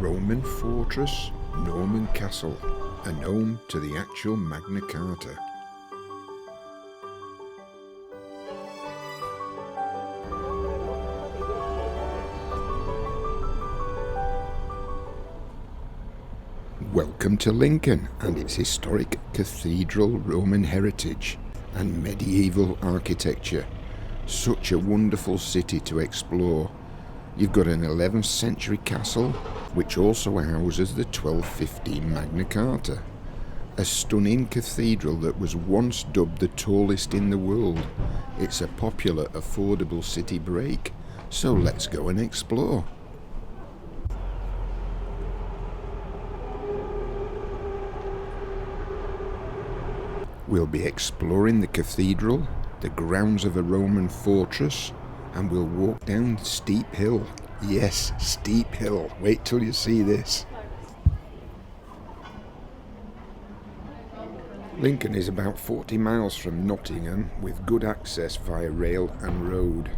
Roman fortress, Norman castle, and home to the actual Magna Carta. Welcome to Lincoln and its historic cathedral, Roman heritage and medieval architecture. Such a wonderful city to explore. You've got an 11th century castle, which also houses the 1215 Magna Carta. A stunning cathedral that was once dubbed the tallest in the world. It's a popular, affordable city break, so let's go and explore. We'll be exploring the cathedral, the grounds of a Roman fortress, and we'll walk down steep hill. Yes, steep hill. Wait till you see this. Lincoln is about 40 miles from Nottingham with good access via rail and road.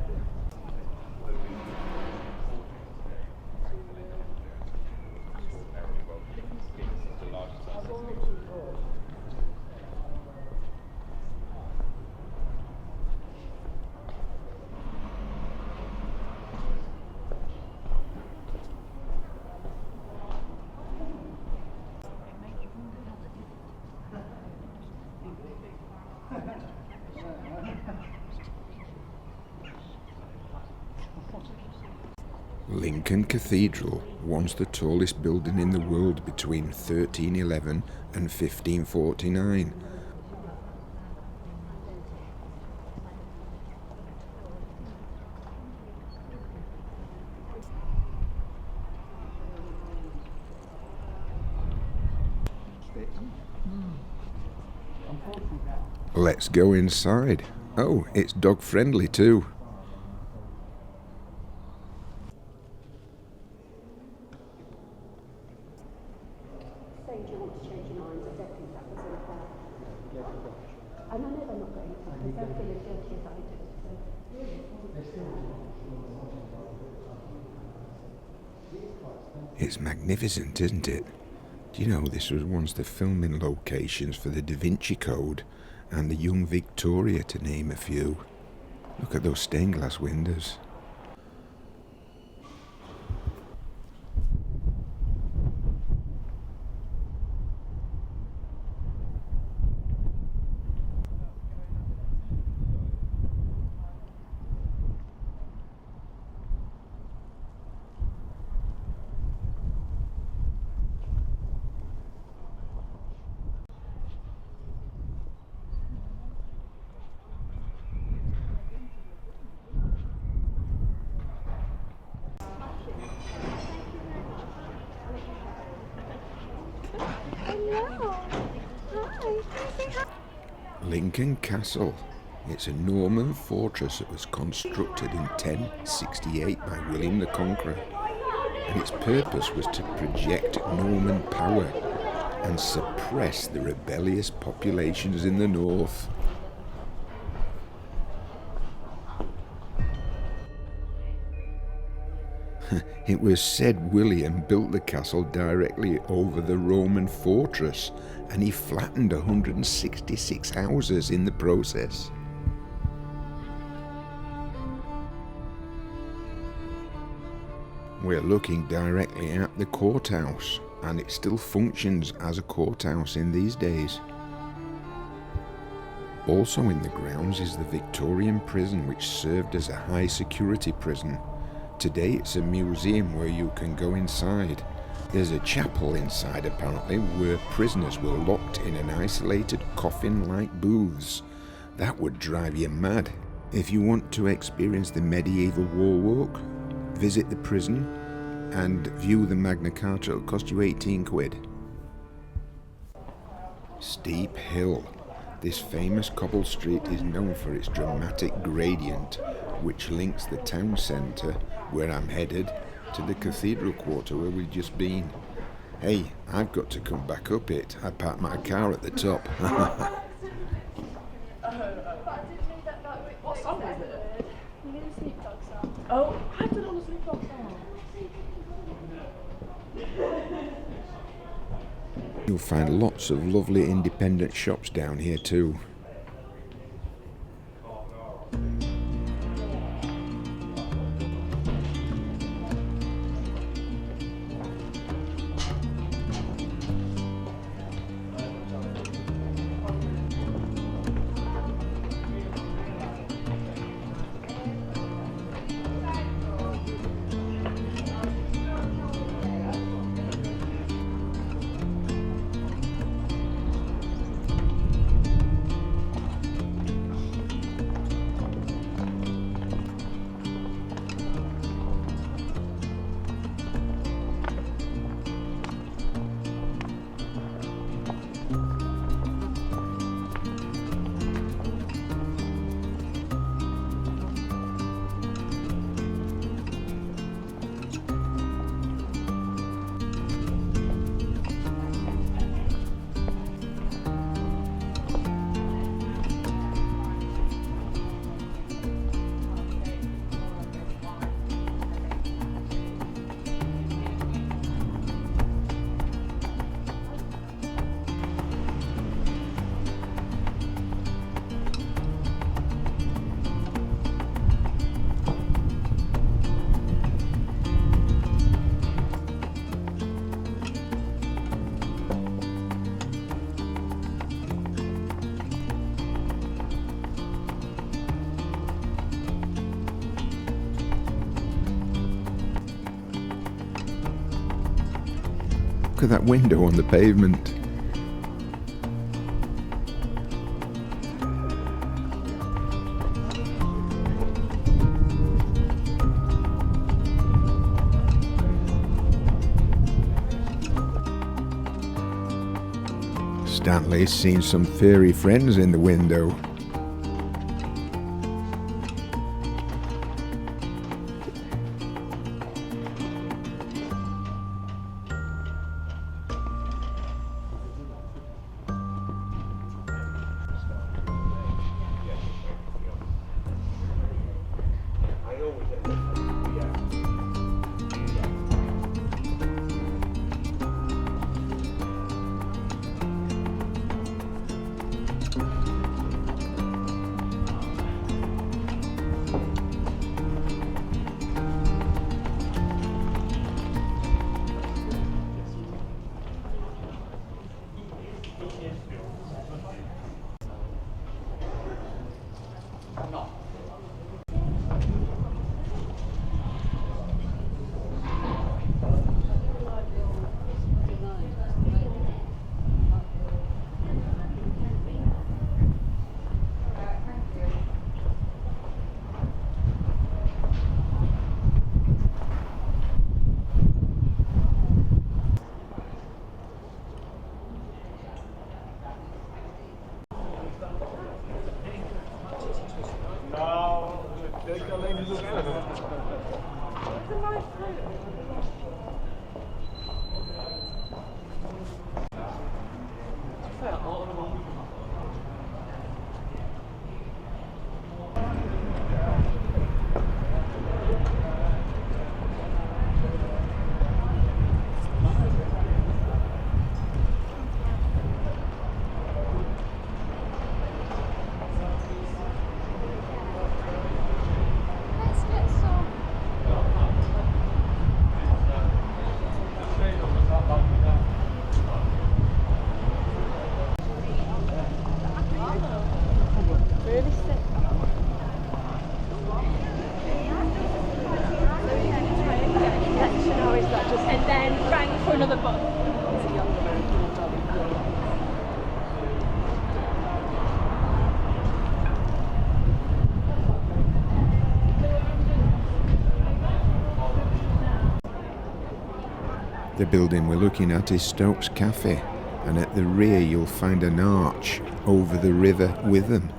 Lincoln Cathedral, once the tallest building in the world between 1311 and 1549. Let's go inside. Oh, it's dog friendly too. It's magnificent, isn't it? Do you know this was once the filming locations for the Da Vinci Code and the Young Victoria, to name a few? Look at those stained glass windows. Lincoln Castle. It's a Norman fortress that was constructed in 1068 by William the Conqueror, and its purpose was to project Norman power and suppress the rebellious populations in the north. It was said William built the castle directly over the Roman fortress, and he flattened 166 houses in the process. We're looking directly at the courthouse, and it still functions as a courthouse in these days. Also in the grounds is the Victorian prison, which served as a high security prison. Today it's a museum where you can go inside. There's a chapel inside apparently where prisoners were locked in an isolated coffin-like booths. That would drive you mad. If you want to experience the medieval wall walk, visit the prison and view the Magna Carta. It'll cost you 18 quid. Steep hill. This famous cobble street is known for its dramatic gradient, which links the town centre, where I'm headed, to the cathedral quarter where we've just been. Hey, I've got to come back up it. I parked my car at the top. What song is it? Oh, I don't know the Sleep Dog song. You'll find lots of lovely independent shops down here too. Look at that window on the pavement. Stanley's seen some furry friends in the window. The building we're looking at is Stokes Cafe, and at the rear you'll find an arch over the river Witham.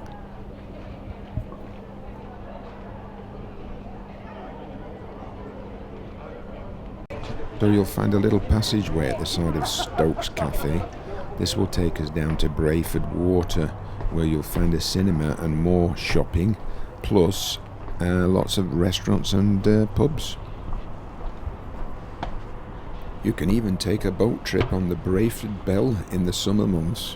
So you'll find a little passageway at the side of Stokes Cafe. This will take us down to Brayford Water, where you'll find a cinema and more shopping, plus lots of restaurants and pubs. You can even take a boat trip on the Brayford Bell in the summer months.